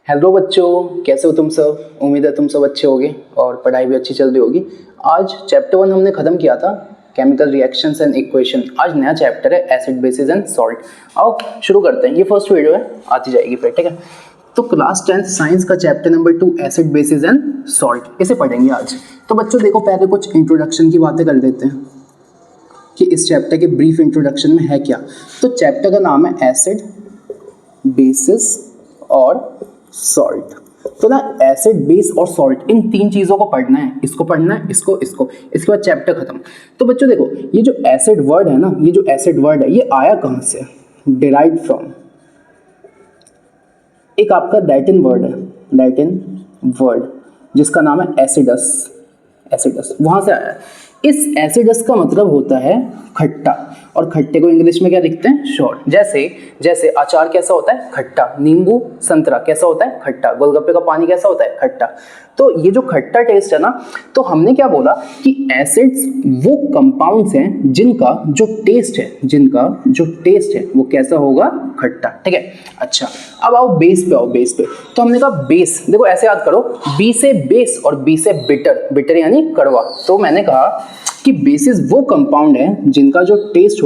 Hello बच्चों, कैसे हो तुम सब। उम्मीद है तुम सब अच्छे होगे और पढ़ाई भी अच्छी चल रही होगी। आज चैप्टर 1 हमने ख़त्म किया था, केमिकल रिएक्शंस एंड इक्वेशन। आज नया चैप्टर है एसिड बेसिस एंड सॉल्ट। आओ शुरू करते हैं। ये फर्स्ट वीडियो है, आती जाएगी फिर, ठीक है। तो क्लास 10th साइंस का chapter number 2 acid basis and salt, इसे पढ़ेंगे आज। तो बच्चों देखो, पहले कुछ इंट्रोडक्शन की बातें कर लेते हैं कि इस चैप्टर के ब्रीफ इंट्रोडक्शन में है क्या। तो चैप्टर का नाम है एसिड बेसिस और सॉल्ट। तो ना एसिड बेस और सॉल्ट, इन तीन चीज़ों को पढ़ना है। इसको पढ़ना है, इसको इसके बाद चैप्टर खत्म। तो बच्चों देखो, ये जो एसिड वर्ड है ना, ये जो एसिड वर्ड है, ये आया कहाँ से? डिराइव्ड फ्रॉम एक आपका लैटिन वर्ड है, लैटिन वर्ड जिसका नाम है एसिडस। एसिडस वहां से आया है। इस एसिडस का मतलब होता है खट्टा, और खट्टे को इंग्लिश में क्या लिखते हैं? श्योर। जैसे जैसे अचार कैसा होता है? खट्टा। नींबू संतरा कैसा होता है? खट्टा। गोलगप्पे का पानी कैसा होता है? खट्टा। तो ये जो खट्टा टेस्ट है ना, तो हमने क्या बोला कि एसिड्स वो कंपाउंड्स हैं जिनका जो टेस्ट है वो कैसा होगा? खट्टा, ठीक है। अच्छा, अब आओ बेस पे, आओ बेस पे। तो हमने कहा बेस, देखो ऐसे याद करो, बी से बेस और बी से बिटर, बिटर यानी कड़वा। तो मैंने कहा कि बेसिस वो कंपाउंड है जिनका जो टेस्ट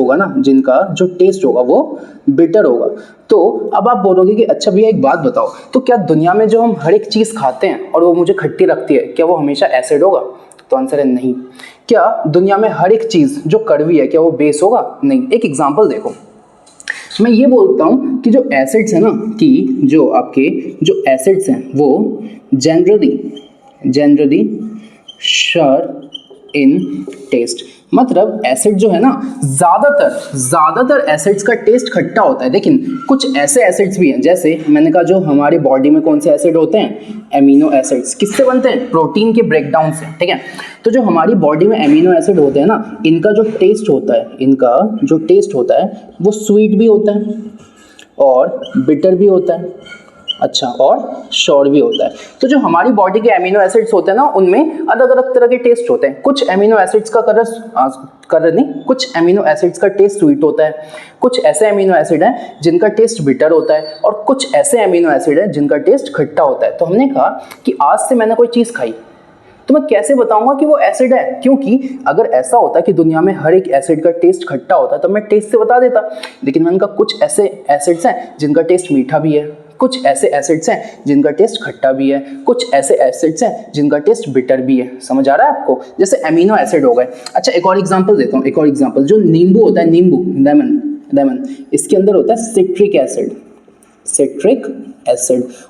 होगा वो बिटर होगा। तो अब आप बोलोगे कि अच्छा भैया एक बात बताओ, तो क्या दुनिया में जो हम हर एक चीज खाते हैं और वो मुझे खट्टी लगती है, क्या वो हमेशा एसिड होगा? तो आंसर है नहीं। क्या दुनिया में हर एक चीज जो कड़वी है, क्या वो बेस होगा? नहीं। एक एग्जांपल देखो, मैं ये बोलता हूँ कि जो एसिड्स है ना, कि जो आपके जो एसिड्स हैं वो जनरली शर इन टेस्ट। मतलब एसिड जो है ना, ज्यादातर एसिड्स का टेस्ट खट्टा होता है, लेकिन कुछ ऐसे एसिड्स भी हैं, जैसे मैंने कहा जो हमारी बॉडी में कौन से एसिड होते हैं? Amino acids. किससे बनते हैं? प्रोटीन के ब्रेकडाउन से, ठीक है। तो जो हमारी बॉडी में एमिनो एसिड होते हैं ना, इनका जो टेस्ट होता है वो स्वीट भी होता है और बिटर भी होता है, अच्छा, और श्योर भी होता है। तो जो हमारी बॉडी के एमिनो एसिड्स होते हैं ना, उनमें अलग अलग तरह के टेस्ट होते हैं। कुछ एमिनो एसिड्स का कुछ एमिनो एसिड्स का टेस्ट स्वीट होता है, कुछ ऐसे एमिनो एसिड हैं जिनका टेस्ट बिटर होता है, और कुछ ऐसे एमिनो एसिड हैं जिनका टेस्ट खट्टा होता है। तो हमने कहा कि आज से मैंने कोई चीज़ खाई तो मैं कैसे बताऊंगा कि वो एसिड है? क्योंकि अगर ऐसा होता कि दुनिया में हर एक एसिड का टेस्ट खट्टा होता तो मैं टेस्ट से बता देता, लेकिन मैंने कहा कुछ ऐसे एसिड्स हैं जिनका टेस्ट मीठा भी है, कुछ ऐसे एसिड्स हैं जिनका टेस्ट खट्टा भी है, कुछ ऐसे एसिड्स हैं जिनका टेस्ट बिटर भी है। समझ आ रहा है आपको? जैसे एमिनो एसिड हो गए। अच्छा, एक और एग्जांपल देता हूँ, एक और एग्जांपल। जो नींबू होता है, नींबू, लेमन, इसके अंदर होता है सिट्रिक एसिड,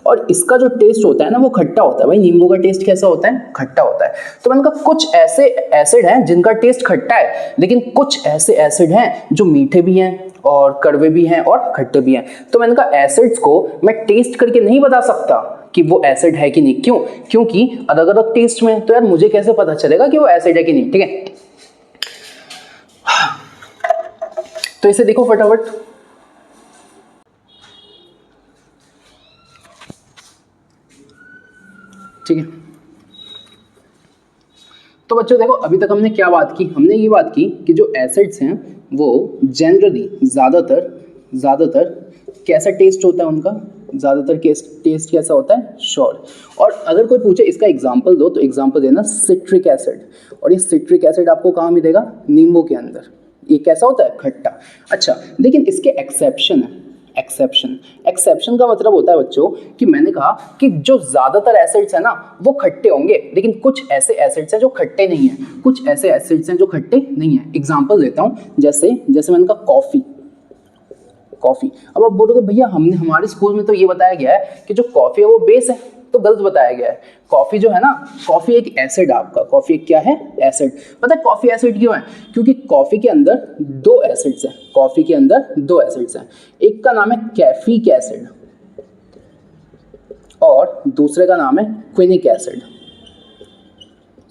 और इसका जो टेस्ट होता है ना, वो खट्टा होता है। भाई नींबू का टेस्ट कैसा होता है? खट्टा होता है। तो मैंने कहा कुछ ऐसे एसिड हैं जिनका टेस्ट खट्टा है, लेकिन कुछ ऐसे एसिड हैं जो मीठे भी हैं और कड़वे भी हैं और खट्टे भी हैं। तो मैंने कहा एसिड्स को मैं टेस्ट करके नहीं बता सकता कि वो एसिड है कि नहीं। क्यों? क्योंकि अलग अलग टेस्ट में, तो यार मुझे कैसे पता चलेगा कि वो एसिड है कि नहीं, ठीक है। तो इसे देखो फटाफट। ठीक है, तो बच्चों देखो, अभी तक हमने क्या बात की? हमने ये बात की कि जो एसिड्स हैं वो जनरली ज्यादातर कैसा टेस्ट होता है उनका? ज्यादातर टेस्ट कैसा होता है? श्योर। और अगर कोई पूछे इसका एग्जांपल दो, तो एग्जांपल देना सिट्रिक एसिड। और ये सिट्रिक एसिड आपको कहाँ मिलेगा? नींबू के अंदर। ये कैसा होता है? खट्टा। अच्छा, लेकिन इसके एक्सेप्शन है। एक्सेप्शन का मतलब होता है बच्चों कि मैंने कहा कि जो ज्यादातर एसिड्स है ना, वो खट्टे होंगे, लेकिन कुछ ऐसे एसिड्स हैं जो खट्टे नहीं हैं, कुछ ऐसे एसिड्स हैं जो खट्टे नहीं हैं। एग्जांपल देता हूं, जैसे मैंने कहा कॉफी। अब आप बोलोगे भैया हमारे स्कूल में तो ये बताया गया है कि जो कॉफी है वो बेस है, तो गलत बताया गया है। कॉफी जो है ना, कॉफी एक एसिड, आपका कॉफी एक क्या है? एसिड। पता है कॉफी एसिड क्यों है? क्योंकि कॉफी के अंदर दो एसिड्स हैं। एक का नाम है कैफिक एसिड और दूसरे का नाम है क्विनिक एसिड।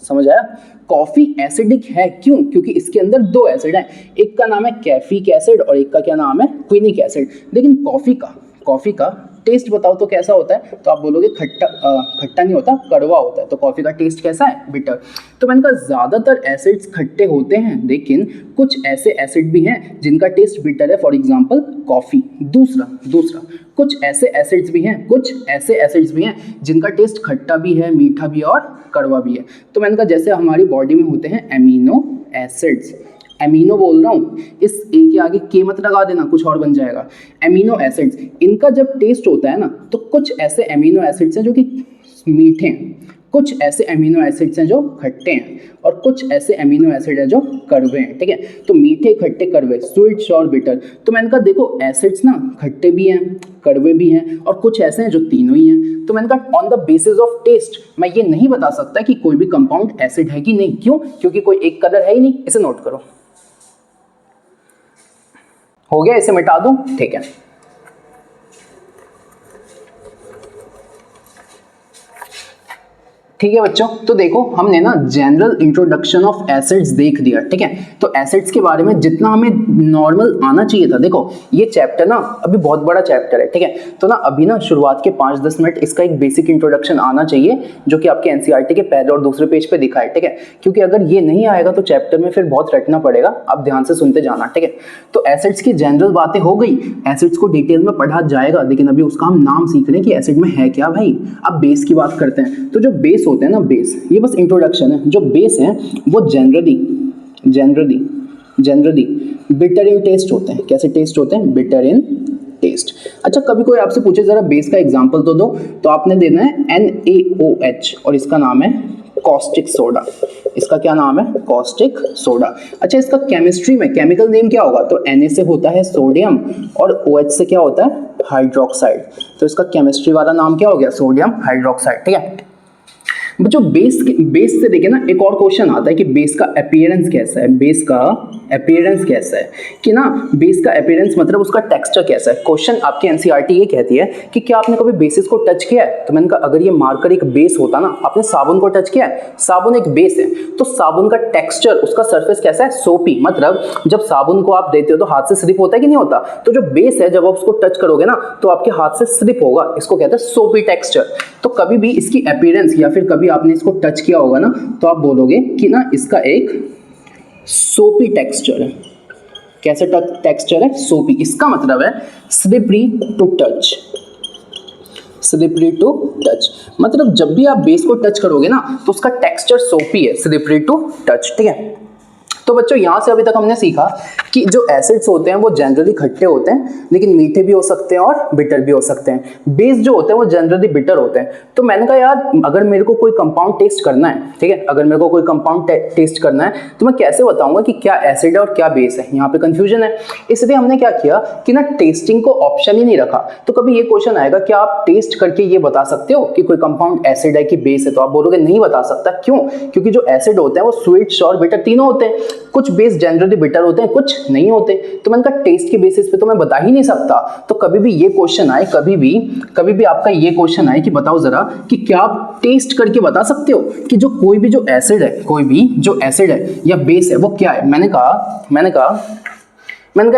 समझ आया? कॉफी एसिडिक है क्यों? क्योंकि इसके अंदर दो एसिड हैं, एक का नाम है कैफिक एसिड और एक का क्या नाम है? क्विनिक एसिड। लेकिन कॉफी का टेस्ट बताओ तो कैसा होता है, तो आप बोलोगे खट्टा नहीं होता, कड़वा होता है। तो कॉफी का टेस्ट कैसा है, बिटर। तो मैंने कहा ज्यादातर एसिड्स खट्टे होते हैं, लेकिन कुछ ऐसे एसिड भी हैं जिनका टेस्ट बिटर है, फॉर एग्जांपल कॉफी। दूसरा कुछ ऐसे एसिड्स भी हैं जिनका टेस्ट खट्टा भी है, मीठा भी और कड़वा भी है। तो मैंने कहा जैसे हमारी बॉडी में होते हैं एमिनो एसिड्स, एमिनो बोल रहा हूँ, इस ए के आगे के मत लगा देना, कुछ और बन जाएगा। एमिनो एसिड्स, इनका जब टेस्ट होता है ना, तो कुछ ऐसे एमिनो एसिड्स हैं जो कि मीठे हैं, कुछ ऐसे एमिनो एसिड्स हैं जो खट्टे हैं, और कुछ ऐसे एमिनो एसिड हैं जो कड़वे हैं। ठीक है, तो मीठे, खट्टे, कड़वे, स्वीट, श्योर, बिटर। तो मैंने कहा देखो एसिड्स ना खट्टे भी हैं, कड़वे भी हैं, और कुछ ऐसे हैं जो तीनों ही हैं। तो मैंने कहा on the basis of taste मैं ये नहीं बता सकता कि कोई भी कंपाउंड एसिड है कि नहीं। क्यों? क्योंकि कोई एक कलर है ही नहीं। इसे नोट करो, हो गया, इसे मिटा दूं। ठीक है, ठीक है बच्चों, तो देखो हमने ना जनरल इंट्रोडक्शन ऑफ एसिड्स देख दिया। ठीक है, तो एसिड्स के बारे में जितना हमें नॉर्मल आना चाहिए था, देखो ये चैप्टर ना अभी बहुत बड़ा चैप्टर है। ठीक है, तो ना अभी ना शुरुआत के 5-10 मिनट इसका एक बेसिक इंट्रोडक्शन आना चाहिए, जो कि आपके एनसीईआरटी के पहले और दूसरे पेज पे दिखा है। ठीक है, क्योंकि अगर ये नहीं आएगा तो चैप्टर में फिर बहुत रटना पड़ेगा, आप ध्यान से सुनते जाना। ठीक है, तो एसिड्स की जनरल बातें हो गई, एसिड्स को डिटेल में पढ़ा जाएगा, लेकिन अभी उसका हम नाम सीख रहे हैं कि एसिड में है क्या। भाई अब बेस की बात करते हैं। तो जो बेस होते हैं ना, बेस, ये बस इंट्रोडक्शन है। जो बेस है वो जनरली बिटर इन टेस्ट होते हैं। कैसे टेस्ट होते हैं? Bitter in taste. अच्छा, कभी कोई आपसे पूछे जरा बेस का एग्जांपल तो दो, तो आपने देना है NaOH और इसका नाम है कॉस्टिक सोडा। इसका क्या नाम है? Caustic soda. अच्छा, इसका केमिस्ट्री में केमिकल नेम क्या होगा? तो Na से होता है सोडियम और OH से क्या होता है? हाइड्रोक्साइड। तो इसका केमिस्ट्री वाला नाम क्या हो गया? Sodium hydroxide. ठीक है बच्चों, बेस से देखिए ना एक और क्वेश्चन आता है कि बेस का अपीयरेंस कैसा है। बेस का अपीयरेंस कैसा है कि ना, बेस का अपीयरेंस मतलब उसका टेक्सचर कैसा है। क्वेश्चन आपके एनसीईआरटी ये कहती है कि क्या आपने कभी बेसिस को टच किया है? तो मैंने कहा अगर ये मार्कर एक बेस होता ना, आपने साबुन को टच किया है, साबुन एक बेस है, तो साबुन का टेक्सचर, उसका सरफेस कैसा है? सोपी। मतलब जब साबुन को आप देते हो तो हाथ से स्लिप होता है कि नहीं होता? तो जो बेस है जब आप उसको टच करोगे ना तो आपके हाथ से स्लिप होगा, इसको कहते हैं सोपी टेक्सचर। तो कभी भी इसकी अपीयरेंस या फिर कभी आपने इसको टच किया होगा ना, तो आप बोलोगे कि ना इसका एक सोपी टेक्सचर है। कैसे टेक्सचर है? सोपी। इसका मतलब है slippery to touch. Slippery to touch मतलब जब भी आप बेस को टच करोगे ना तो उसका टेक्सचर सोपी है, स्लिपरी टू टच। ठीक है, तो बच्चों यहाँ से अभी तक हमने सीखा कि जो एसिड्स होते हैं वो जनरली खट्टे होते हैं, लेकिन मीठे भी हो सकते हैं और बिटर भी हो सकते हैं। बेस जो होते हैं वो जनरली बिटर होते हैं। तो मैंने कहा यार अगर मेरे को कोई कंपाउंड टेस्ट करना है, ठीक है, अगर मेरे को कोई कंपाउंड टेस्ट करना है तो मैं कैसे बताऊंगा कि क्या एसिड है और क्या बेस है? यहाँ पे कंफ्यूजन है। इसलिए हमने क्या किया कि ना टेस्टिंग को ऑप्शन ही नहीं रखा। तो कभी ये क्वेश्चन आएगा कि आप टेस्ट करके ये बता सकते हो कि कोई कंपाउंड एसिड है कि बेस है? तो आप बोलोगे नहीं बता सकता। क्यों? क्योंकि जो एसिड होते हैं वो स्वीट, श्योर, बिटर तीनों होते हैं। कुछ बेस जनरली बिटर होते हैं, कुछ नहीं होते। तो मैंने कहा टेस्ट के बेसिस पे तो मैं बता ही नहीं सकता। तो कभी भी ये क्वेश्चन आए, कभी भी आपका ये क्वेश्चन आए कि बताओ जरा कि क्या आप टेस्ट करके बता सकते हो कि जो कोई भी जो एसिड है, कोई भी जो एसिड है या बेस है वो क्या है? मैंने कहा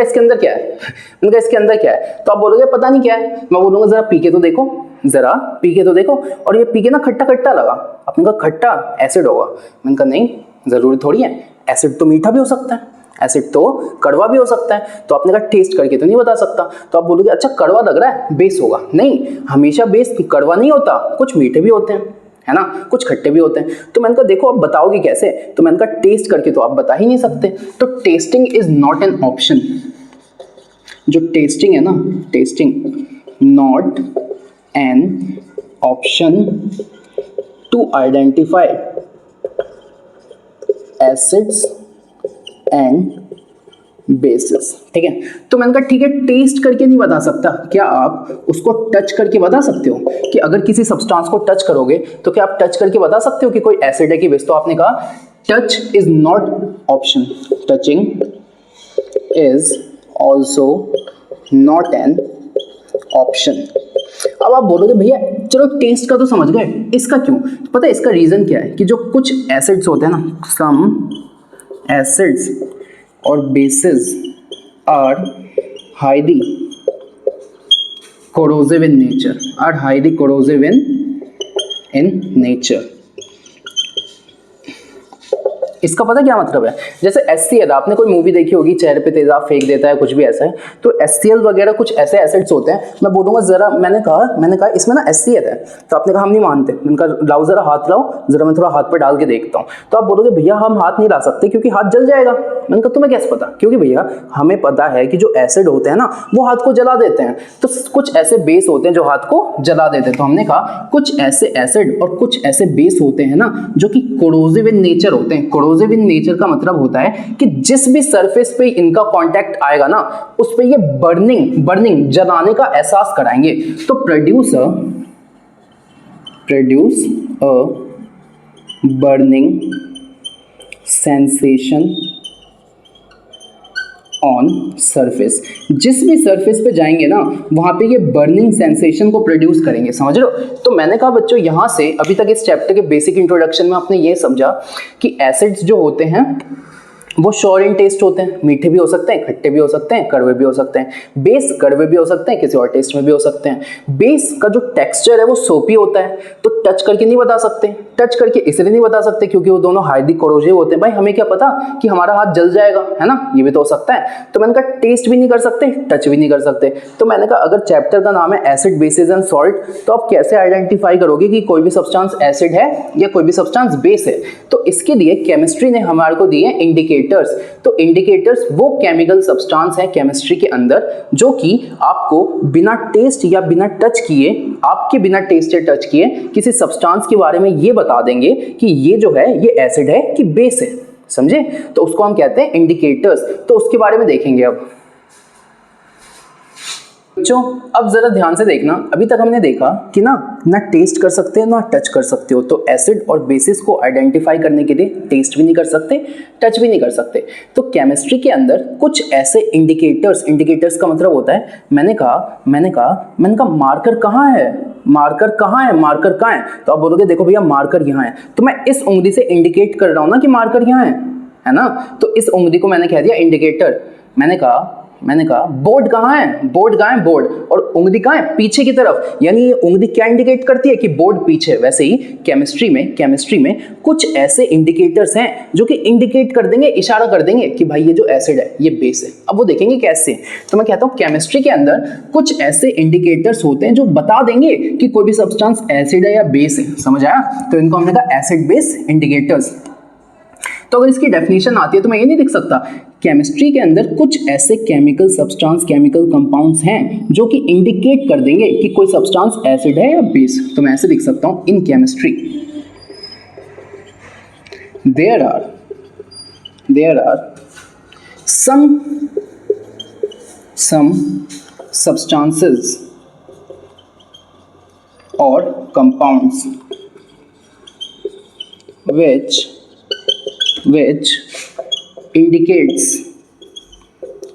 इसके अंदर क्या है? मैंने कहा इसके अंदर क्या है? तो आप बोलोगे पता नहीं क्या है। मैं बोलूंगा जरा पी के तो देखो, जरा पी के तो देखो, और ये पी के ना खट्टा खट्टा लगा। आपने कहा खट्टा एसिड होगा। मैंने कहा नहीं, जरूरी थोड़ी है, एसिड तो मीठा भी हो सकता है, एसिड तो कड़वा भी हो सकता है। तो आपने कहा टेस्ट करके तो नहीं बता सकता। तो आप बोलोगे अच्छा कड़वा लग रहा है, बेस होगा। नहीं, हमेशा बेस कड़वा नहीं होता, कुछ मीठे भी होते हैं, है ना, कुछ खट्टे भी होते हैं। तो मैंने कहा देखो आप बताओगे कैसे? तो मैंने कहा टेस्ट करके तो आप बता ही नहीं सकते। तो testing is not an option. जो टेस्टिंग है ना, testing not an option to identify acids and bases. ठीक है, तो मैंने कहा ठीक है टेस्ट करके नहीं बता सकता, क्या आप उसको टच करके बता सकते हो कि अगर किसी सब्सटेंस को टच करोगे तो क्या आप टच करके बता सकते हो कि कोई एसिड है कि बेस? तो आपने कहा touch is not option, touching is also not an option. अब आप बोलोगे भैया चलो टेस्ट का तो समझ गए, इसका क्यों? पता है इसका रीजन क्या है कि जो कुछ एसिड्स होते हैं ना, सम एसिड्स और bases are highly corrosive in nature, are highly corrosive in nature. इसका पता क्या मतलब है? जैसे HCl, आपने कोई मूवी देखी होगी, चेहरे पे तेजाब फेंक देता है, कुछ भी ऐसा है, तो HCl वगैरह कुछ ऐसे एसिड्स होते हैं। मैं बोलूँगा जरा, मैंने कहा इसमें ना HCl है, तो आपने कहा हम नहीं मानते। मैंने कहा लाओ जरा हाथ लाओ, जरा मैं थोड़ा हाथ पे डाल के देखता हूँ। तो आप बोलोगे भैया हम हाथ नहीं ला सकते क्योंकि हाथ जल जाएगा। मैंने कहा तुम्हें कैसे पता? क्योंकि भैया हमें पता है कि जो एसिड होते हैं ना वो हाथ को जला देते हैं, तो कुछ ऐसे बेस होते हैं जो हाथ को जला देते हैं। तो हमने कहा कुछ ऐसे एसिड और कुछ ऐसे बेस होते हैं ना जो कि कोरोसिव इन नेचर होते हैं। कोरोसिव इन नेचर का मतलब होता है कि जिस भी सरफेस पे इनका कांटेक्ट आएगा ना उस पे ये बर्निंग जलाने का एहसास कराएंगे। तो produce a burning sensation on surface. जिस भी सरफेस पे जाएंगे ना वहां पे ये बर्निंग सेंसेशन को प्रोड्यूस करेंगे। समझ रहे हो? तो मैंने कहा बच्चों यहां से अभी तक इस चैप्टर के बेसिक इंट्रोडक्शन में आपने ये समझा कि एसिड्स जो होते हैं वो श्योर इन टेस्ट होते हैं, मीठे भी हो सकते हैं, खट्टे भी हो सकते हैं, कड़वे भी हो सकते हैं। बेस कड़वे भी हो सकते हैं, किसी और टेस्ट में भी हो सकते हैं। बेस का जो टेक्सचर है वो सोपी होता है, तो टच करके नहीं बता सकते। टच करके इसलिए नहीं बता सकते क्योंकि वो दोनों हाईली कोरोसिव होते हैं। भाई हमें क्या पता कि हमारा हाथ जल जाएगा, है ना? ये भी तो हो सकता है। तो मैंने कहा टेस्ट भी नहीं कर सकते, टच भी नहीं कर सकते। तो मैंने कहा अगर चैप्टर का नाम है एसिड बेसिस एंड सॉल्ट, तो आप कैसे आइडेंटिफाई करोगे कि कोई भी सब्सटेंस एसिड है या कोई भी सब्सटेंस बेस है? तो इसके लिए केमिस्ट्री ने हमारे को दिए इंडिकेटर्स। तो इंडिकेटर्स वो केमिकल सब्सटेंस है केमिस्ट्री के अंदर जो कि आपको बिना टेस्ट या बिना टच किए, आपके बिना टेस्ट या टच किए किसी सब्सटेंस के बारे में ये बता देंगे कि ये जो है ये एसिड है कि बेस है। समझे? तो उसको हम कहते हैं इंडिकेटर्स। तो उसके बारे में देखेंगे अब बच्चों। अब जरा ध्यान से देखना, अभी तक हमने देखा कि ना टेस्ट कर सकते हैं ना टच कर सकते हो। तो एसिड और बेसिस को आइडेंटिफाई करने के लिए टेस्ट भी नहीं कर सकते, टच भी नहीं कर सकते। तो केमिस्ट्री के अंदर कुछ ऐसे इंडिकेटर्स का मतलब होता है, मैंने कहा मार्कर कहाँ है, मार्कर कहाँ है? तो आप बोलोगे देखो भैया मार्कर यहाँ है, तो मैं इस उंगली से इंडिकेट कर रहा हूँ ना कि मार्कर यहाँ है ना? तो इस उंगली को मैंने कह दिया इंडिकेटर। मैंने कहा बोर्ड कहाँ है, बोर्ड और उंगली कहाँ है, पीछे की तरफ। यानी ये उंगली क्या इंडिकेट करती है कि बोर्ड पीछे। वैसे ही केमिस्ट्री में कुछ ऐसे इंडिकेटर्स हैं जो कि इंडिकेट कर देंगे, इशारा कर देंगे कि भाई ये जो एसिड है ये बेस है। अब वो देखेंगे कैसे। तो मैं कहता हूँ केमिस्ट्री के अंदर कुछ ऐसे इंडिकेटर्स होते हैं जो बता देंगे कि कोई भी सब्सटेंस एसिड है या बेस है। समझ आया? तो इनको हमने कहा एसिड बेस इंडिकेटर्स। तो अगर इसकी डेफिनेशन आती है तो मैं ये नहीं लिख सकता केमिस्ट्री के अंदर कुछ ऐसे केमिकल सब्सटेंस, केमिकल कंपाउंड्स हैं जो कि इंडिकेट कर देंगे कि कोई सब्सटेंस एसिड है या बेस। तो मैं ऐसे लिख सकता हूं in chemistry there are some substances or compounds which indicates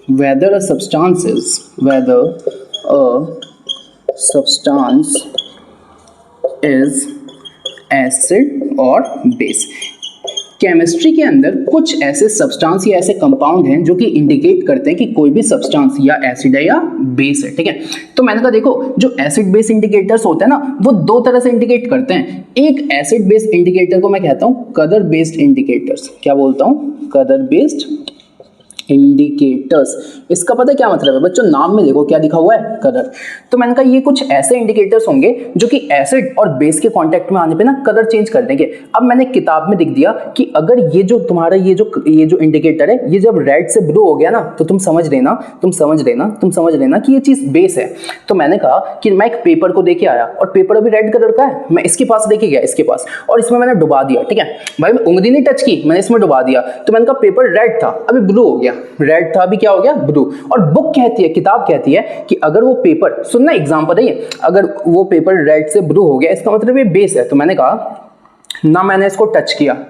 whether a substance is acid or base। Chemistry के अंदर कुछ ऐसे सब्सटेंस या ऐसे कंपाउंड हैं जो कि इंडिकेट करते हैं कि कोई भी सब्सटेंस या एसिड है या बेस है। ठीक है? तो मैंने कहा देखो जो एसिड बेस इंडिकेटर्स होते हैं ना वो दो तरह से इंडिकेट करते हैं। एक एसिड बेस इंडिकेटर को मैं कहता हूं कलर बेस्ड इंडिकेटर्स। क्या बोलता हूं? Colour based indicators. इसका पता क्या मतलब है बच्चों? नाम में देखो क्या लिखा हुआ है, कलर। तो मैंने कहा ये कुछ ऐसे इंडिकेटर्स होंगे जो कि एसिड और बेस के कांटेक्ट में आने पे ना कलर चेंज कर देंगे। अब मैंने किताब में लिख दिया कि अगर ये जो तुम्हारा ये जो इंडिकेटर है ये जब रेड से ब्लू हो गया ना तो तुम समझ लेना कि ये चीज बेस है। तो मैंने कहा कि मैं एक पेपर को देके आया और पेपर अभी रेड कलर का है, मैं इसके पास लेके गया, इसके पास, और इसमें मैंने डुबा दिया। ठीक है भाई, मैं उंगली नहीं टच की, मैंने इसमें डुबा दिया। तो मैंने कहा पेपर रेड था अभी ब्लू हो गया, रेड था अभी क्या हो गया, ब्लू। और बुक कहती है, किताब कहती है कि अगर वो पेपर, सुनना एग्जांपल है ये, अगर वो पेपर रेड से ब्लू हो गया इसका मतलब ये बेस है। तो मैंने कहा ना मैंने इसको टच किया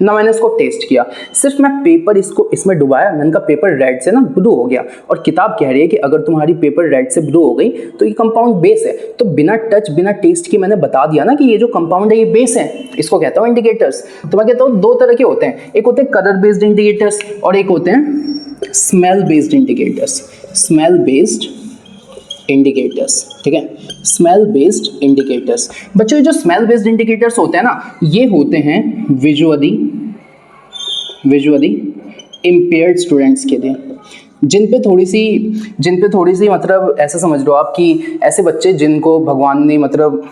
ना मैंने इसको टेस्ट किया, सिर्फ मैं पेपर इसको इसमें डुबाया, मैंने कहा पेपर रेड से ना ब्लू हो गया, और किताब कह रही है कि अगर तुम्हारी पेपर रेड से ब्लू हो गई तो ये कंपाउंड बेस है। तो बिना टच बिना टेस्ट के मैंने बता दिया ना कि ये जो कंपाउंड है ये बेस है। इसको कहता हूँ इंडिकेटर्स। तो मैं कहता हूँ दो तरह के होते हैं, एक होते हैं कलर बेस्ड इंडिकेटर्स और एक होते हैं smell based indicators. Smell based indicators, ठीक है, स्मेल बेस्ड इंडिकेटर्स। बच्चों जो स्मेल बेस्ड इंडिकेटर्स होते हैं ना, ये होते हैं विजुअली इम्पेयर्ड स्टूडेंट्स के लिए, जिन पे थोड़ी सी मतलब ऐसा समझ लो आप कि ऐसे बच्चे जिनको भगवान ने, मतलब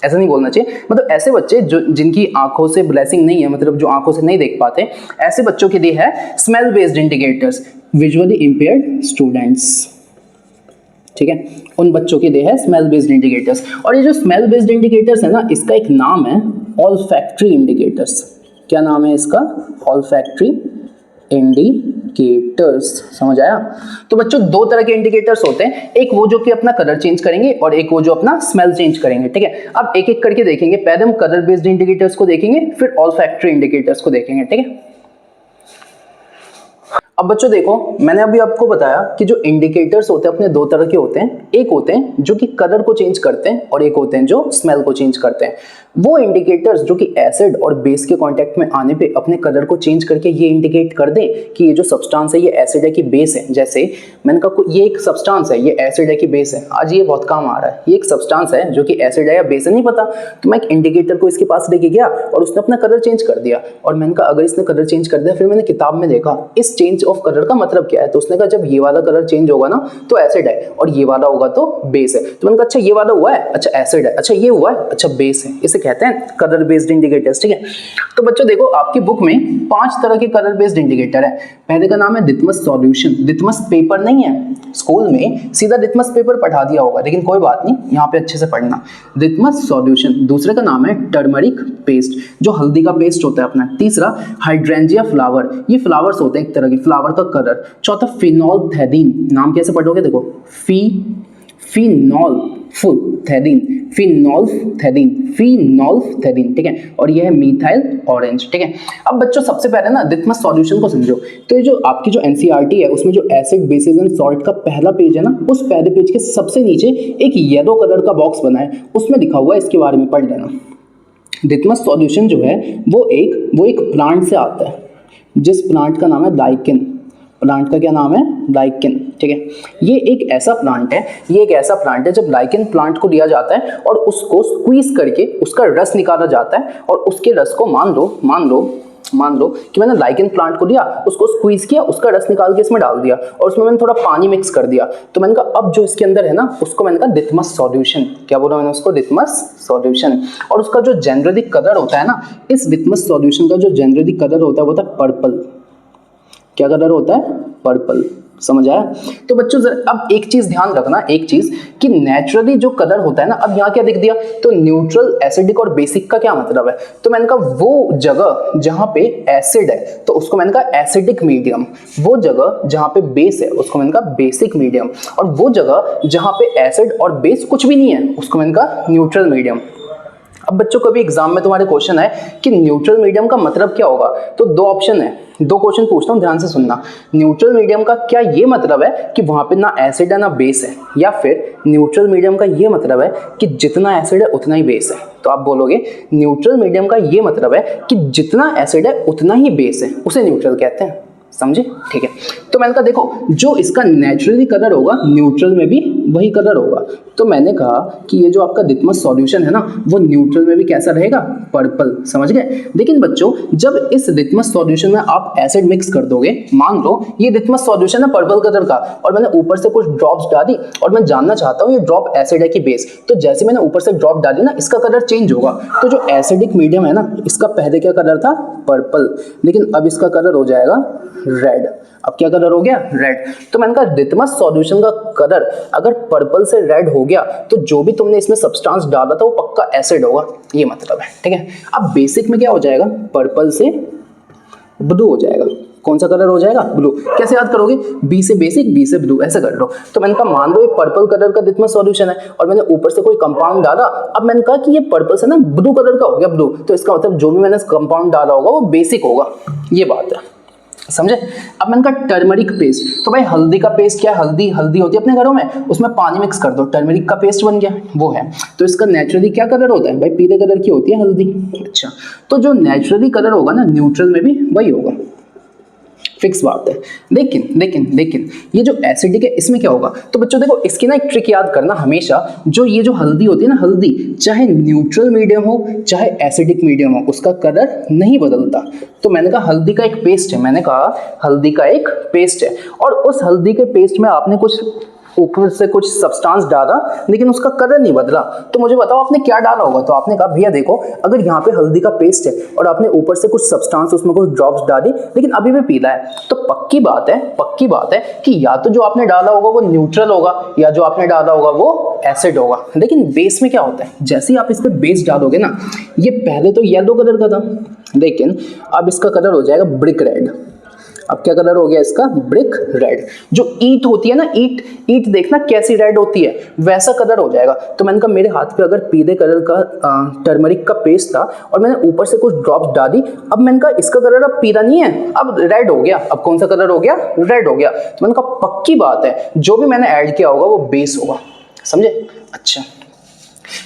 ऐसा नहीं बोलना चाहिए, मतलब ऐसे बच्चे जो जिनकी आंखों से ब्लेसिंग नहीं है, मतलब जो आंखों से नहीं देख पाते, ऐसे बच्चों के लिए है smell based indicators, visually impaired students, ठीक है, उन बच्चों के लिए है स्मेल बेस्ड इंडिकेटर्स। और ये जो स्मेल बेस्ड इंडिकेटर्स है ना, इसका एक नाम है ऑल्फैक्टरी इंडिकेटर्स। क्या नाम है इसका? Olfactory indicators. समझ आया? तो बच्चों दो तरह के इंडिकेटर्स होते हैं, एक वो जो कि अपना कलर चेंज करेंगे और एक वो जो अपना स्मेल चेंज करेंगे, ठीक है। अब एक एक करके देखेंगे, पहले हम कलर बेस्ड इंडिकेटर्स को देखेंगे, फिर ऑल्फैक्टरी इंडिकेटर्स को देखेंगे, ठीक है। अब बच्चों देखो, मैंने अभी आपको बताया कि जो इंडिकेटर्स होते हैं अपने दो तरह के होते हैं, एक होते हैं जो कि कलर को चेंज करते हैं और एक होते हैं जो स्मेल को चेंज करते हैं। वो इंडिकेटर्स जो कि एसिड और बेस के कांटेक्ट में आने पे अपने कलर को चेंज करके ये इंडिकेट कर दें कि ये जो सब्सटेंस है ये एसिड है कि बेस है। जैसे मैंने कहा ये एक सब्सटेंस है, ये एसिड है कि बेस है, आज ये बहुत काम आ रहा है, ये एक सब्सटेंस है जो कि एसिड है या बेस है नहीं पता, तो मैं एक इंडिकेटर को इसके पास लेके गया और उसने अपना कलर चेंज कर दिया, और मैंने कहा अगर इसने कलर चेंज कर दिया, फिर मैंने किताब में देखा इस चेंज ऑफ कलर का मतलब क्या है, तो उसने कहा जब ये वाला कलर चेंज होगा ना तो एसिड है, और ये वाला होगा तो बेस है। तो मैंने कहा अच्छा ये वाला हुआ है, अच्छा एसिड है, अच्छा ये हुआ है, अच्छा बेस है, इसे कहते हैं कलर बेस्ड इंडिकेटर्स, ठीक है। तो बच्चों देखो आपकी बुक में 5 तरह के कलर बेस्ड इंडिकेटर है। पहले का नाम है लिटमस सॉल्यूशन, लिटमस पेपर नहीं है, स्कूल में सीधा लिटमस पेपर पढ़ा दिया होगा, लेकिन कोई बात नहीं, यहाँ पे अच्छे से पढ़ना, लिटमस सॉल्यूशन। दूसरे का नाम है टर्मरिक पेस्ट, जो हल्दी का पेस्ट होता है अपना। तीसरा हाइड्रेंजिया फ्लावर, ये फ्लावर्स होते हैं एक तरह के, फ्लावर का कलर। चौथा फिनोल्फथेलीन, नाम कैसे पढ़ोगे देखो, फिनोल्फथेलीन, ठीक है, और ये है मीथाइल ऑरेंज, ठीक है। अब बच्चों सबसे पहले ना लिटमस सॉल्यूशन को समझो। तो ये जो आपकी जो एनसीईआरटी है उसमें जो एसिड बेसिस एंड सॉल्ट का पहला पेज है ना, उस पहले पेज के सबसे नीचे एक येलो कलर का बॉक्स बना है, उसमें लिखा हुआ है, इसके बारे में पढ़ लेना। लिटमस सॉल्यूशन जो है वो एक प्लांट से आता है, जिस प्लांट का नाम है लाइकेन। प्लांट का क्या नाम है? लाइकेन, ठीक है। ये एक ऐसा प्लांट है, जब लाइकेन प्लांट को लिया जाता है और उसको स्क्वीज करके उसका रस निकाला जाता है, और उसके रस को मान लो कि मैंने लाइकेन प्लांट को लिया, उसको स्क्वीज किया, उसका रस निकाल के इसमें डाल दिया, और उसमें मैंने थोड़ा पानी मिक्स कर दिया, तो मैंने कहा अब जो इसके अंदर है ना, उसको मैंने कहा लिटमस सॉल्यूशन। क्या बोला मैंने उसको? Litmus solution. और उसका जो जनरली कलर होता है ना, इस लिटमस सॉल्यूशन का जो जनरली कलर होता है वो होता है पर्पल। क्या कलर होता है? पर्पल। समझ आया? तो बच्चों अब एक चीज ध्यान रखना, एक चीज कि नेचुरली जो कलर होता है ना, अब यहाँ क्या लिख दिया, तो न्यूट्रल, एसिडिक और बेसिक का क्या मतलब है, तो मैंने कहा वो जगह जहां पे एसिड है तो उसको मैंने कहा एसिडिक मीडियम, वो जगह जहां पे बेस है उसको मैंने कहा बेसिक मीडियम, और वो जगह जहां पे एसिड और बेस कुछ भी नहीं है उसको मैंने कहा न्यूट्रल मीडियम। अब बच्चों कभी एग्जाम में तुम्हारे क्वेश्चन है कि न्यूट्रल मीडियम का मतलब क्या होगा, तो दो ऑप्शन है, दो क्वेश्चन पूछता हूं, ध्यान से सुनना। न्यूट्रल मीडियम का क्या ये मतलब है कि वहां पे ना एसिड है ना बेस है, या फिर न्यूट्रल मीडियम का ये मतलब है कि जितना एसिड है उतना ही बेस है। तो आप बोलोगे न्यूट्रल मीडियम का ये मतलब है कि जितना एसिड है उतना ही बेस है, उसे न्यूट्रल कहते हैं। समझे? ठीक है। तो मैंने कहा देखो जो इसका नेचुरली कलर होगा न्यूट्रल में भी वही कलर होगा, तो मैंने कहा कि ये जो आपका लिटमस सॉल्यूशन है ना, वो न्यूट्रल में भी कैसा रहेगा? पर्पल। समझ गए? लेकिन बच्चों जब इस लिटमस सॉल्यूशन में आप एसिड मिक्स कर दोगे, मान लो ये लिटमस सॉल्यूशन है पर्पल कलर का, और मैंने ऊपर से कुछ ड्रॉप्स डाली, और मैं जानना चाहता हूँ ये ड्रॉप एसिड है कि बेस, तो जैसे मैंने ऊपर से ड्रॉप डाली ना, इसका कलर चेंज होगा। तो जो एसिडिक मीडियम है ना, इसका पहले क्या कलर था? पर्पल, लेकिन अब इसका कलर हो जाएगा रेड। अब क्या कलर हो गया? रेड। तो मैंने कहा लिटमस सॉल्यूशन का कलर अगर पर्पल से रेड हो गया तो जो भी तुमने इसमें सब्सटेंस डाला था वो पक्का एसिड होगा, ये मतलब है, ठीक है। अब बेसिक में क्या हो जाएगा? पर्पल से ब्लू हो जाएगा। कौन सा कलर हो जाएगा? ब्लू। कैसे याद करोगे? बी से बेसिक, बी से ब्लू, ऐसे कर लो। तो मैंने कहा मान लो ये पर्पल कलर का लिटमस सॉल्यूशन है और मैंने ऊपर से कोई कंपाउंड डाला, अब मैंने कहा कि ये पर्पल से ना ब्लू कलर का हो गया, ब्लू, तो इसका मतलब जो भी मैंने कंपाउंड डाला होगा वो बेसिक होगा, ये बात है। समझे? अब मैंने कहा टर्मरिक पेस्ट, तो भाई हल्दी का पेस्ट क्या है? हल्दी होती है अपने घरों में, उसमें पानी मिक्स कर दो, टर्मरिक का पेस्ट बन गया, वो है। तो इसका नेचुरली क्या कलर होता है? भाई पीले कलर की होती है हल्दी। अच्छा, तो जो नेचुरली कलर होगा ना न्यूट्रल में भी वही होगा। फिक्स बात है। लेकिन ये जो एसिडिक है इसमें क्या होगा, तो बच्चों देखो इसकी ना एक ट्रिक याद करना हमेशा, जो ये जो हल्दी होती है ना, हल्दी चाहे न्यूट्रल मीडियम हो चाहे एसिडिक मीडियम हो, उसका कलर नहीं बदलता। तो मैंने कहा हल्दी का एक पेस्ट है, और उस हल्दी के पेस्ट में आपने कुछ ऊपर से कुछ सब्सटेंस डाला लेकिन उसका कलर नहीं बदला। तो मुझे बताओ आपने क्या डाला होगा। तो आपने कहा भैया देखो, अगर यहाँ पे हल्दी का पेस्ट है और आपने ऊपर से कुछ सब्सटेंस उसमें कुछ ड्रॉप्स डाली लेकिन अभी भी पीला है, तो पक्की बात है कि या तो जो आपने डाला होगा वो न्यूट्रल होगा या जो आपने डाला होगा वो एसिड होगा। लेकिन बेस में क्या होता है, जैसे ही आप इस पे बेस डालोगे ना, ये पहले तो येलो कलर का था लेकिन अब इसका कलर हो जाएगा ब्रिक रेड। अब क्या कलर हो गया इसका, ब्रिक रेड। जो ईंट होती है ना, ईंट देखना कैसी रेड होती है, वैसा कलर हो जाएगा। तो मैंने कहा मेरे हाथ पे अगर पीले कलर का टर्मरिक का पेस्ट था और मैंने ऊपर से कुछ ड्रॉप्स डाली, अब मैंने कहा इसका कलर अब पीला नहीं है, अब रेड हो गया। अब कौन सा कलर हो गया, रेड हो गया। तो मैंने कहा पक्की बात है जो भी मैंने ऐड किया होगा वो बेस होगा, समझे। अच्छा,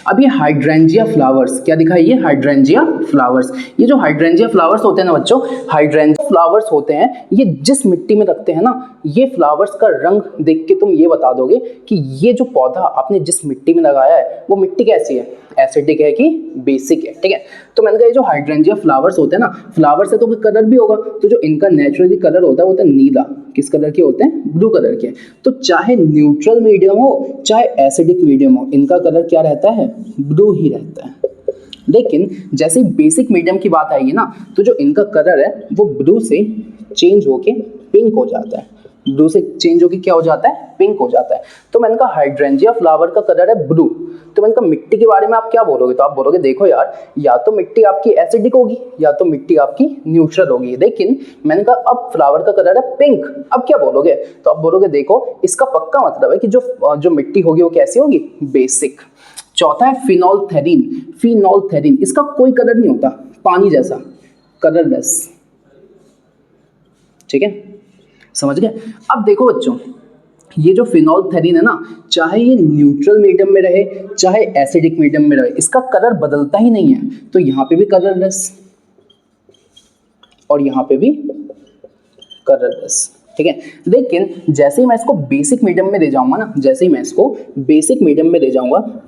अब ये हाइड्रेंजिया फ्लावर्स, क्या दिखा ये हाइड्रेंजिया फ्लावर्स। ये जो हाइड्रेंजिया फ्लावर्स होते हैं ना बच्चों, हाइड्रेंजिया फ्लावर्स होते हैं, ये जिस मिट्टी में रखते हैं ना, ये फ्लावर्स का रंग देख के तुम ये बता दोगे कि ये जो पौधा आपने जिस मिट्टी में लगाया है वो मिट्टी कैसी है, एसिडिक है कि बेसिक है, ठीक है। तो मैंने कहा ये जो हाइड्रेंजिया फ्लावर्स होते हैं ना, फ्लावर से तो कोई कलर भी होगा, तो जो इनका नेचुरली कलर होता है वो होता है नीला। किस कलर के होते हैं, ब्लू कलर के। तो चाहे न्यूट्रल मीडियम हो चाहे एसिडिक मीडियम हो, इनका कलर क्या रहता है, ब्लू ही रहता है। लेकिन जैसे बेसिक मीडियम की बात आएगी ना, तो जो इनका कलर है वो ब्लू से चेंज होके पिंक हो जाता है, ब्लू से चेंज होके क्या हो जाता है, पिंक हो जाता है। तो मैंने कहा हाइड्रेंजिया फ्लावर का कलर है ब्लू। तो मैंने कहा मिट्टी के बारे में आप क्या बोलोगे, तो आप बोलोगे देखो यार, या तो मिट्टी आपकी एसिडिक होगी या तो मिट्टी आपकी न्यूट्रल होगी। लेकिन मैंने कहा अब फ्लावर का कलर है पिंक, अब क्या बोलोगे, तो आप बोलोगे देखो इसका पक्का मतलब है कि जो मिट्टी होगी वो कैसी होगी, बेसिक। चौथा है फिनोल्थेरिन, इसका कोई कलर नहीं होता, पानी जैसा, कलरलेस, ठीक है, समझ गए। अब देखो बच्चों, ये जो फिनोल्थेरिन है ना, चाहे ये न्यूट्रल मीडियम में रहे चाहे एसिडिक मीडियम में रहे, इसका कलर बदलता ही नहीं है। तो यहाँ पे भी कलरलेस और यहाँ पे भी कलरलेस, ठीक है। लेकिन जैसे ही मैं इसको बेसिक मीडियम में ले जाऊंगा ना,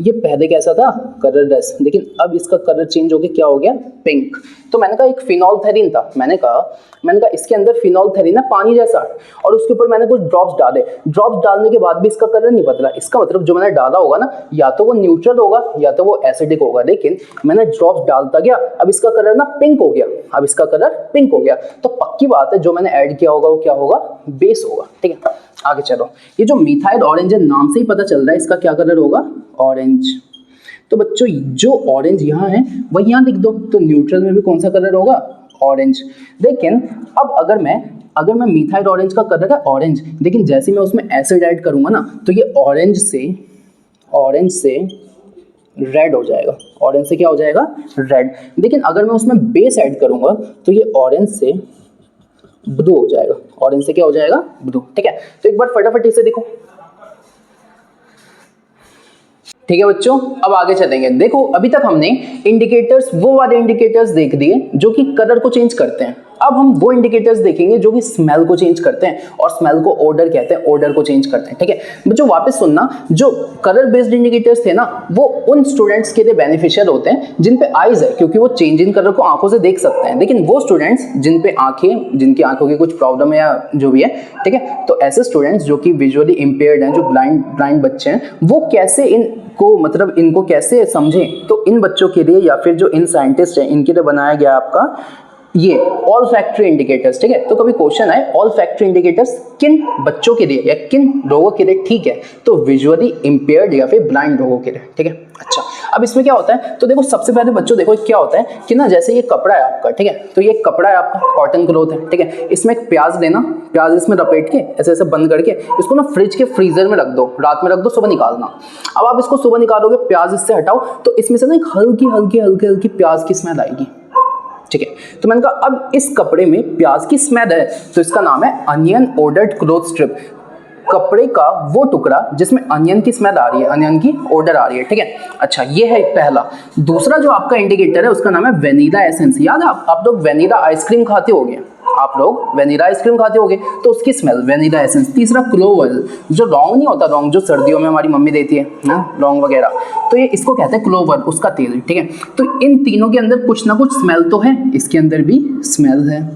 ये पहले कैसा था, कलरलेस, लेकिन अब इसका कलर चेंज होके क्या हो गया, पिंक। तो मैंने कहा एक फिनोल्थेरिन था, मैंने कहा इसके अंदर फिनोल्थेरिन है पानी जैसा, और उसके ऊपर मैंने कुछ ड्रॉप्स डाले, ड्रॉप्स डालने के बाद भी इसका कलर नहीं बदला। इसका मतलब जो मैंने डाला होगा ना, या तो वो न्यूट्रल होगा या तो वो एसिडिक होगा। लेकिन मैंने ड्रॉप्स डालता गया, अब इसका कलर ना पिंक हो गया, तो पक्की बात है जो मैंने ऐड किया होगा वो क्या होगा, बेस होगा, ठीक है। आगे चलो, ये जो मिथाइल ऑरेंज है, नाम से ही पता चल रहा है इसका क्या कलर होगा, ऑरेंज। तो बच्चों जो ऑरेंज यहाँ है वही यहाँ लिख दो, तो न्यूट्रल में भी कौन सा कलर होगा, ऑरेंज। लेकिन अब अगर मैं मिथाइल ऑरेंज का कलर है ऑरेंज, लेकिन जैसे मैं उसमें एसिड ऐड करूंगा ना, तो ये ऑरेंज से रेड हो जाएगा, ऑरेंज से क्या हो जाएगा, रेड। लेकिन अगर मैं उसमें बेस ऐड करूंगा तो ये ऑरेंज से ब्लू हो जाएगा, ऑरेंज से क्या हो जाएगा, ब्लू, ठीक है। तो एक बार फटाफट इसे देखो, ठीक है बच्चों। अब आगे चलेंगे। देखो अभी तक हमने इंडिकेटर्स, वो वाले इंडिकेटर्स देख दिए जो कि कलर को चेंज करते हैं। अब हम वो इंडिकेटर्स देखेंगे जो कि स्मेल को चेंज करते हैं, और स्मेल को ओडर कहते हैं, ओडर को चेंज करते हैं, ठीक है बच्चों। वापस सुनना, जो कलर बेस्ड इंडिकेटर्स थे ना, वो उन स्टूडेंट्स के लिए बेनिफिशियल होते हैं जिन पे आईज है, क्योंकि वो चेंज इन कलर को आंखों से देख सकते हैं। लेकिन वो स्टूडेंट्स जिनकी आंखों की कुछ प्रॉब्लम है या जो भी है, ठीक है, तो ऐसे स्टूडेंट्स जो कि विजुअली इंपेयर्ड हैं, जो ब्लाइंड बच्चे हैं, वो कैसे इनको कैसे समझें। तो इन बच्चों के लिए या फिर जो इन साइंटिस्ट हैं, इनके लिए बनाया गया आपका ये ऑल फैक्टरी इंडिकेटर्स, ठीक है। तो कभी क्वेश्चन आए ऑल फैक्टरी इंडिकेटर्स किन बच्चों के लिए या किन लोगों के लिए, ठीक है, तो विजुअली इंपेयर्ड या फिर ब्लाइंड लोगों के लिए, ठीक है। अच्छा, अब इसमें क्या होता है, तो देखो सबसे पहले बच्चों देखो क्या होता है कि ना, जैसे ये कपड़ा है आपका, ठीक है, तो ये कपड़ा है आपका, कॉटन क्लॉथ है, ठीक है। इसमें एक प्याज लेना, प्याज इसमें लपेट के ऐसे बंद करके इसको ना फ्रिज के फ्रीजर में रख दो, रात में रख दो, सुबह निकालना। अब आप इसको सुबह निकालोगे, प्याज इससे हटाओ, तो इसमें से ना एक हल्की प्याज की स्मेल आएगी, ठीक है। तो मैंने कहा अब इस कपड़े में प्याज की स्मेल है, तो इसका नाम है अनियन ओडर्ड क्लॉथ स्ट्रिप। कपड़े का वो टुकड़ा जिसमें अनियन की स्मेल आ रही है, अनियन की ओडर आ रही है, ठीक है। अच्छा, ये है पहला। दूसरा जो आपका इंडिकेटर है उसका नाम है वेनिला एसेंस। याद है आप लोग वेनिला आइसक्रीम खाते होंगे, आप लोग वेनिला आइसक्रीम खाते होगे तो उसकी स्मेल वेनिला एसेंस। तीसरा क्लोव ऑयल, जो लौंग नहीं होता, लौंग जो सर्दियों में हमारी मम्मी देती है ना, लौंग वगैरह, तो ये इसको कहते हैं क्लोव ऑयल, उसका तेल, ठीक है। तो इन तीनों के अंदर कुछ ना कुछ स्मेल तो है, इसके अंदर भी स्मेल है,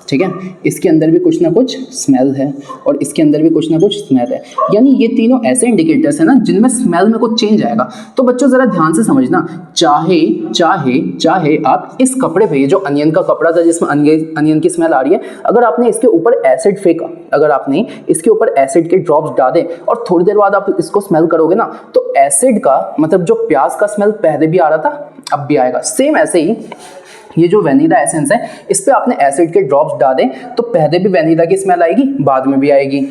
ठीक है, इसके अंदर भी कुछ ना कुछ स्मेल है और इसके अंदर भी कुछ ना कुछ स्मेल है। यानी ये तीनों ऐसे इंडिकेटर्स हैं ना जिनमें स्मेल में कुछ चेंज आएगा। तो बच्चों जरा ध्यान से समझना, चाहे चाहे चाहे आप इस कपड़े पे, जो अनियन का कपड़ा था जिसमें अनियन की स्मेल आ रही है, अगर आपने इसके ऊपर एसिड फेंका, अगर आपने इसके ऊपर एसिड के ड्रॉप्स डाले और थोड़ी देर बाद आप इसको स्मेल करोगे ना, तो एसिड का मतलब जो प्याज का स्मेल पहले भी आ रहा था अब भी आएगा। सेम ऐसे ही ये जो वेनिला एसेंस है, इस पे आपने एसिड के ड्रॉप्स डाले तो पहले भी वेनिला की स्मेल आएगी, बाद में भी आएगी।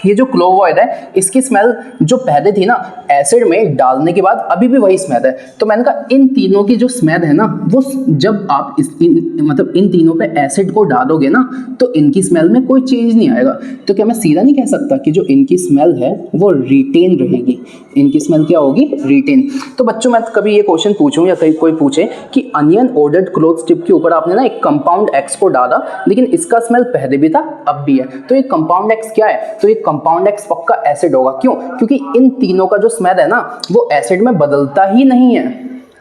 ये जो क्लोव ऑयल है, इसकी स्मेल जो पहले थी ना एसिड में डालने के बाद, अभी भी वही स्मेल है। तो मैंने कहा इन तीनों की जो स्मेल है ना, वो जब आप मतलब इन तीनों पे एसिड को डालोगे ना, तो इनकी स्मेल में कोई चेंज नहीं आएगा। तो क्या मैं सीधा नहीं कह सकता कि जो इनकी स्मेल है वो रिटेन रहेगी, इनकी स्मेल क्या होगी, रिटेन। तो बच्चों मैं कभी ये क्वेश्चन पूछूं या कहीं कोई पूछे कि अनियन ऑर्डर्ड क्लोथ स्ट्रिप के ऊपर आपने ना एक कंपाउंड एक्स को डाला, लेकिन इसका स्मेल पहले भी था अब भी है, तो ये कंपाउंड एक्स क्या है, तो ये कंपाउंड एक्स पक्का एसिड होगा। क्यों? क्योंकि इन तीनों का जो स्मेल है ना वो एसिड में बदलता ही नहीं है,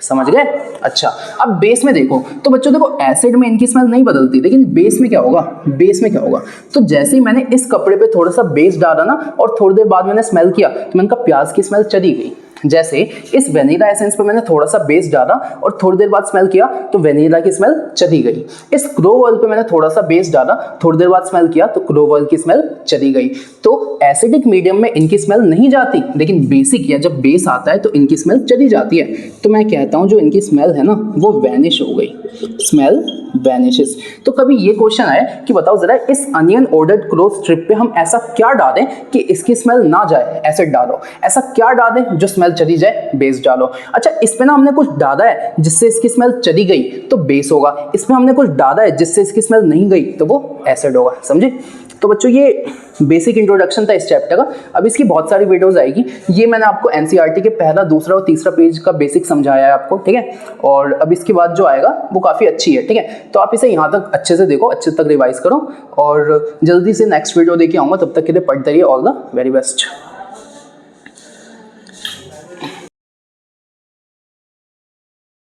समझ गए। अच्छा, अब बेस में देखो, तो बच्चों देखो एसिड में इनकी स्मेल नहीं बदलती, लेकिन बेस में क्या होगा, बेस में क्या होगा, तो जैसे ही मैंने इस कपड़े पे थोड़ा सा बेस डाला ना और थोड़ी देर बाद मैंने स्मेल किया, तो मैंने कहा प्याज की स्मेल चली गई। जैसे इस वेनिला एसेंस पे मैंने थोड़ा सा बेस डाला और थोड़ी देर बाद स्मेल किया तो वेनिला की स्मेल चली गई। इस क्लोव ऑयल पे मैंने थोड़ा सा बेस डाला, थोड़ी देर बाद स्मेल किया तो क्लोव ऑयल की स्मेल चली गई। तो एसिडिक मीडियम में इनकी स्मेल नहीं जाती, लेकिन बेसिक या जब बेस आता है तो इनकी स्मेल चली जाती है। तो मैं कहता हूं जो इनकी स्मेल है ना वो वैनिश हो गई, स्मेल वैनिशेस। तो कभी ये क्वेश्चन आए कि बताओ जरा इस अनियन ऑर्डर्ड क्लोथ स्ट्रिप पे हम ऐसा क्या डालें कि इसकी स्मेल ना जाए, एसिड डालो, ऐसा क्या डालें जो स्मेल चली जाए, बेस डालो। अच्छा, इस पे ना हमने कुछ डाला है जिससे इसकी स्मेल चली गई तो बेस होगा, इसमें हमने कुछ डाला है जिससे इसकी स्मेल नहीं गई तो वो एसिड होगा, समझे। तो बच्चों ये बेसिक इंट्रोडक्शन था इस चैप्टर का। अब इसकी बहुत सारी वीडियोस आएगी, ये मैंने आपको एनसीईआरटी के पहला, दूसरा और तीसरा पेज का बेसिक समझाया है आपको, ठीक है। और अब इसके बाद जो आएगा वो काफ़ी अच्छी है, ठीक है। तो आप इसे यहाँ तक अच्छे से देखो, अच्छे तक रिवाइज करो और जल्दी से नेक्स्ट वीडियो देके आऊँगा, तब तक के लिए पढ़ते रहिए। All the very best.